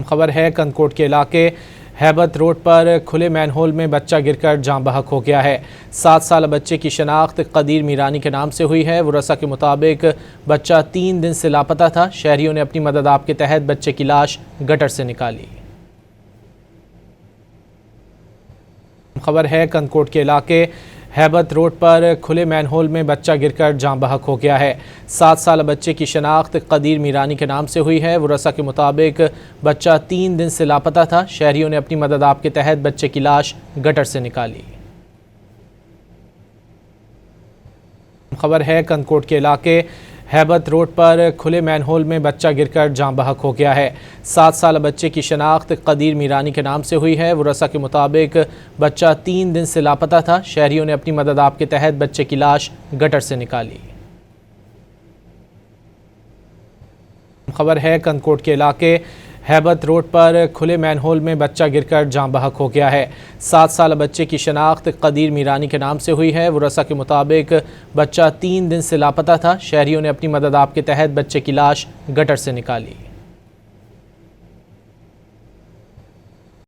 खबर है कनकोट के इलाके हैबत रोड पर खुले मैनहोल में बच्चा गिरकर जाँ बहक हो गया है। 7 साल बच्चे की शनाख्त कदीर मीरानी के नाम से हुई है। वरसा के मुताबिक बच्चा 3 दिन से लापता था। शहरियों ने अपनी मदद आप के तहत बच्चे की लाश गटर से निकाली। खबर है कनकोट के इलाके हैबत रोड पर खुले मैनहोल में बच्चा गिरकर जाँ बहक हो गया है। 7 साल बच्चे की शनाख्त कदीर मीरानी के नाम से हुई है। वरसा के मुताबिक बच्चा 3 दिन से लापता था। शहरियों ने अपनी मदद आप के तहत बच्चे की लाश गटर से निकाली। खबर है कनकोट के इलाके हैबत रोड पर खुले मैनहोल में बच्चा गिरकर जाँ बहक हो गया है। 7 साल बच्चे की शनाख्त कदीर मीरानी के नाम से हुई है। वरसा के मुताबिक बच्चा 3 दिन से लापता था। शहरियों ने अपनी मदद आप के तहत बच्चे की लाश गटर से निकाली। खबर है कनकोट के इलाके हैबत रोड पर खुले मैनहोल में बच्चा गिरकर जाँ बहक हो गया है। 7 साल बच्चे की शनाख्त कदीर मीरानी के नाम से हुई है। वरसा के मुताबिक बच्चा 3 दिन से लापता था। शहरियों ने अपनी मदद आप के तहत बच्चे की लाश गटर से निकाली।